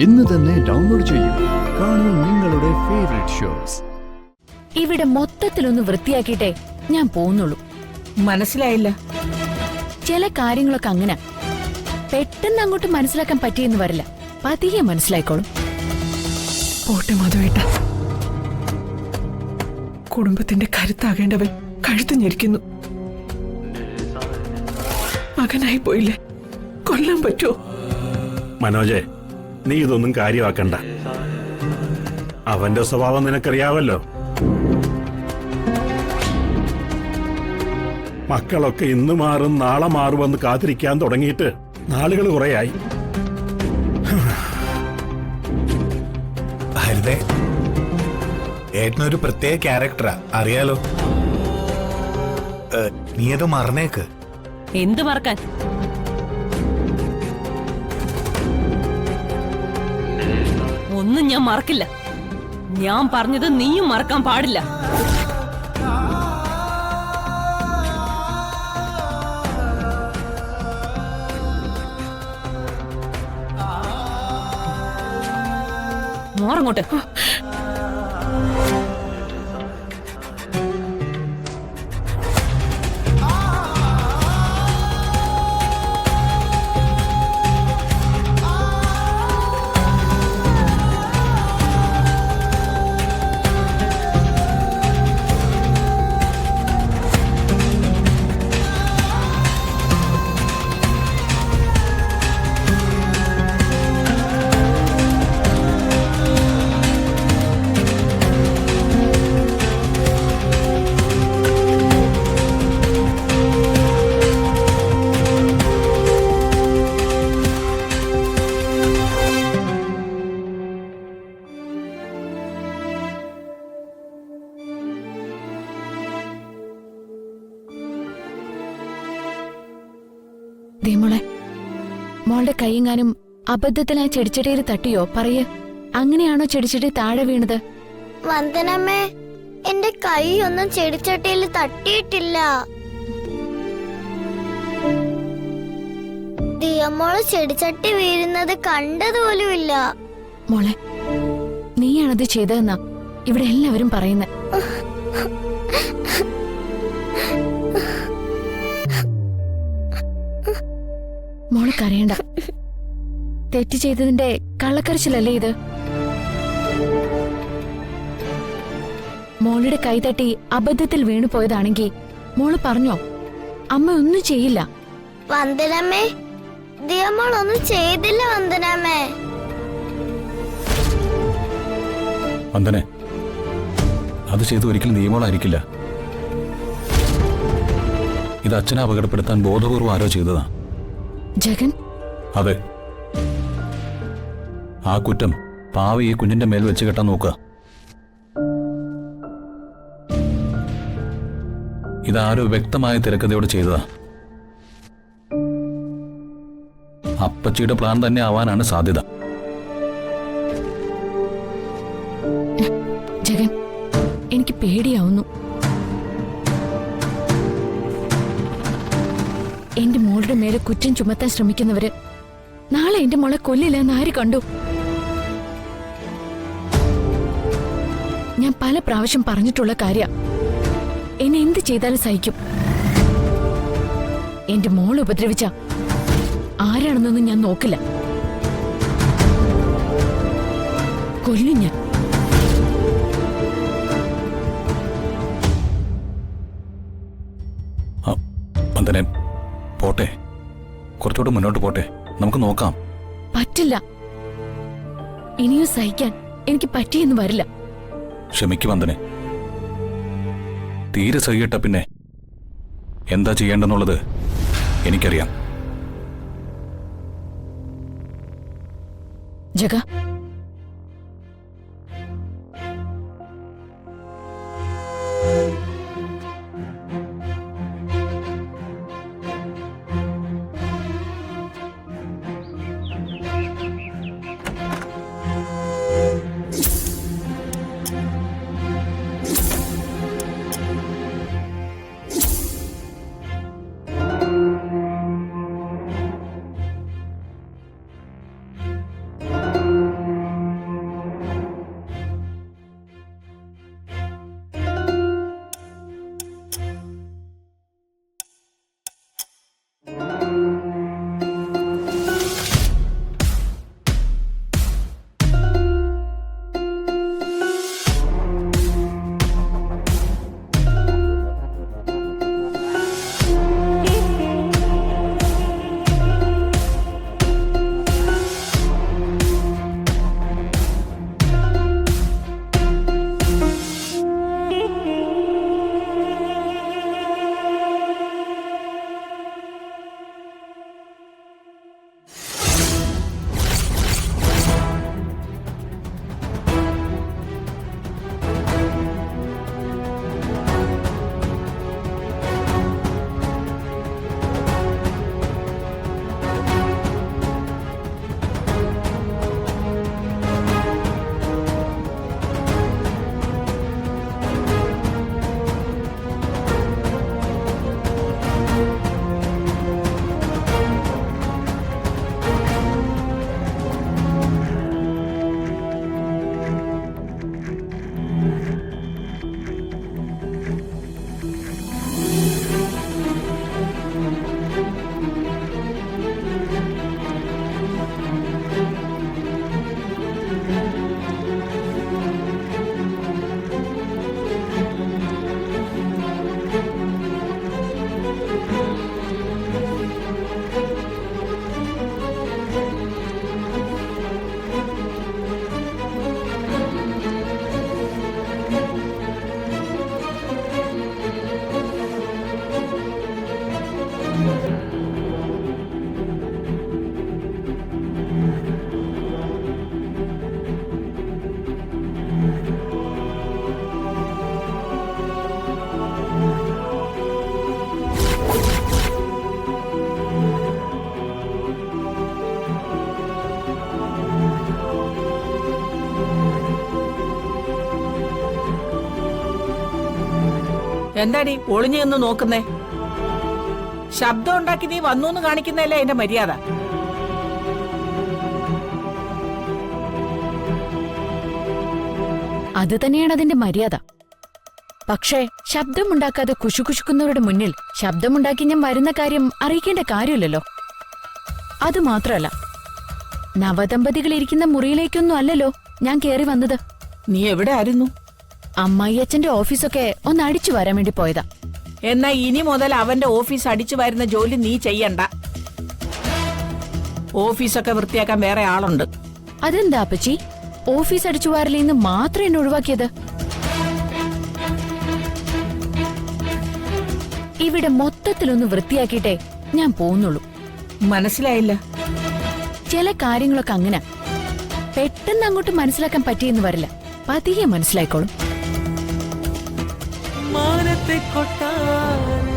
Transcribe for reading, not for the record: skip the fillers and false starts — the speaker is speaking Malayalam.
ഇന്ന് തന്നെ ഡൗൺലോഡ് ചെയ്യൂ. കാണൂ നിങ്ങളുടെ ഫേവറേറ്റ് ഷോസ്. ഇവിടെ മൊത്തത്തിലൊന്ന് വൃത്തിയാക്കിയിട്ടേ ഞാൻ പോകുന്നുള്ളൂ. മനസ്സിലായില്ല. ചില കാര്യങ്ങളൊക്കെ അങ്ങനെ പെട്ടെന്ന് അങ്ങോട്ട് മനസ്സിലാക്കാൻ പറ്റിയെന്ന് വരില്ല. പതിയെ മനസ്സിലായിക്കോളും. പോട്ടെ മാധവേട്ട, കുടുംബത്തിന്റെ കരുത്താകേണ്ടവൻ കഴുത്ത് ഞെരിക്കുന്നു. മകനായി പോയില്ലേ, കൊല്ലാൻ പറ്റുമോ? മനോജെ, നീ ഇതൊന്നും കാര്യമാക്കണ്ട. അവന്റെ സ്വഭാവം നിനക്കറിയാവല്ലോ. മക്കളൊക്കെ ഇന്ന് മാറും നാളെ മാറുമെന്ന് കാത്തിരിക്കാൻ തുടങ്ങിയിട്ട് നാളുകൾ കുറേയായി. ഹരിതേ, ഏട്ടനൊരു പ്രത്യേക ക്യാരക്ടറാ, അറിയാലോ. നീ അത് മറന്നേക്ക്. എന്ത് മറക്കാൻ? ഒന്നും ഞാൻ മറക്കില്ല. ഞാൻ പറഞ്ഞത് നീയും മറക്കാൻ പാടില്ല. മോറങ്ങോട്ട്. മോളെ, മോളുടെ കൈയെങ്ങാനും അബദ്ധത്തിൽ ആ ചെടിച്ചട്ടിയിൽ തട്ടിയോ? പറയ്, അങ്ങനെയാണോ ചെടിച്ചട്ടി താഴെ വീണത്? വന്ദനമ്മേ, എന്റെ കൈ ഒന്നും ചെടിച്ചട്ടിയിൽ തട്ടിയിട്ടില്ല. ദിയമോള് ചെടിച്ചട്ടി വീഴുന്നത് കണ്ടതുപോലുമില്ല. മോളെ, നീയാണത് ചെയ്തതെന്നാ ഇവിടെ എല്ലാവരും പറയുന്നത്. മോള് കരയണ്ട. തെറ്റ് ചെയ്തതിന്റെ കള്ളക്കരച്ചിലല്ലേ ഇത്? മോളുടെ കൈ തട്ടി അബദ്ധത്തിൽ വീണു പോയതാണെങ്കി മോള് പറഞ്ഞോ, അമ്മ ഒന്നും ചെയ്യില്ല. വന്ദനമ്മേ, ദിയമോൾ ഒന്നും ചെയ്തില്ല. വന്ദനമ്മേ, വന്ദനെ, അത് ചെയ്ത് ഒരിക്കലും നിയമോളായിരിക്കില്ല. ഇത് അച്ഛനെ അപകടപ്പെടുത്താൻ ബോധപൂർവ്വം ആരോ ചെയ്തതാ. ജഗൻ, അതെ. ആ കുറ്റം പാവ ഈ കുഞ്ഞിന്റെ മേൽ വെച്ച് കെട്ടാൻ നോക്കുക. ഇതാരോ വ്യക്തമായ തിരക്കഥയോട് ചെയ്തതാ. അപ്പച്ചിയുടെ പ്ലാൻ തന്നെ ആവാനാണ് സാധ്യത. ജഗൻ, എനിക്ക് പേടിയാവുന്നു. എന്റെ മോളുടെ മേലെ കുറ്റം ചുമത്താൻ ശ്രമിക്കുന്നവര് നാളെ എന്റെ മോളെ കൊല്ലില്ല എന്ന് ആര് കണ്ടു? ഞാൻ പല പ്രാവശ്യം പറഞ്ഞിട്ടുള്ള കാര്യ, എന്നെ എന്ത് ചെയ്താലും സഹിക്കും. എന്റെ മോളെ ഉപദ്രവിച്ച ആരാണെന്നൊന്നും ഞാൻ നോക്കില്ല. കൊല്ലും ഞാൻ. വന്ദനെ, പോട്ടെ, കുറച്ചുകൂടെ മുന്നോട്ട് പോട്ടെ, നമുക്ക് നോക്കാം. പറ്റില്ല. ഇനിയും സഹിക്കാൻ എനിക്ക് പറ്റിയെന്ന് വരില്ല. ക്ഷമിക്കു വന്ദനെ. തീരെ സഹിക്കട്ട പിന്നെ എന്താ ചെയ്യേണ്ടെന്നുള്ളത് എനിക്കറിയാം. ജഗ, എന്താടി ഒളിഞ്ഞു നിന്ന് നോക്കുന്നേ? ശബ്ദം ഉണ്ടാക്കി നീ വന്നു കാണിക്കുന്നതല്ലേ എന്റെ മര്യാദ. അത് തന്നെയാണ് അതിന്റെ മര്യാദ. പക്ഷേ ശബ്ദമുണ്ടാക്കാതെ കുശുകുശുക്കുന്നവരുടെ മുന്നിൽ ശബ്ദമുണ്ടാക്കി ഞാൻ വരുന്ന കാര്യം അറിയിക്കേണ്ട കാര്യമില്ലല്ലോ. അതുമാത്രമല്ല, നവദമ്പതികൾ ഇരിക്കുന്ന മുറിയിലേക്കൊന്നും അല്ലല്ലോ ഞാൻ കേറി വന്നത്. നീ എവിടെ ആയിരുന്നു? അമ്മായിയച്ഛന്റെ ഓഫീസൊക്കെ ഒന്ന് അടിച്ചു വരാൻ വേണ്ടി പോയതാ. എന്നാ ഇനി മുതൽ അവന്റെ ഓഫീസ് അടിച്ചു വരുന്ന ജോലി നീ ചെയ്യണ്ട. ഓഫീസൊക്കെ വൃത്തിയാക്കാൻ വേറെ ആളുണ്ട്. അതെന്താ അപ്പച്ചി, ഓഫീസ് അടിച്ചു വാരലിൽ നിന്ന് മാത്രം എന്നെ ഒഴിവാക്കിയത്? ഇവിടെ മൊത്തത്തിലൊന്ന് വൃത്തിയാക്കിയിട്ടേ ഞാൻ പോകുന്നുള്ളൂ. മനസ്സിലായില്ല. ചില കാര്യങ്ങളൊക്കെ അങ്ങനെ പെട്ടെന്ന് അങ്ങോട്ട് മനസ്സിലാക്കാൻ പറ്റിയെന്ന് വരില്ല, പതിയെ മനസ്സിലായിക്കോളും. മാനത്തെ കൊട്ടാരം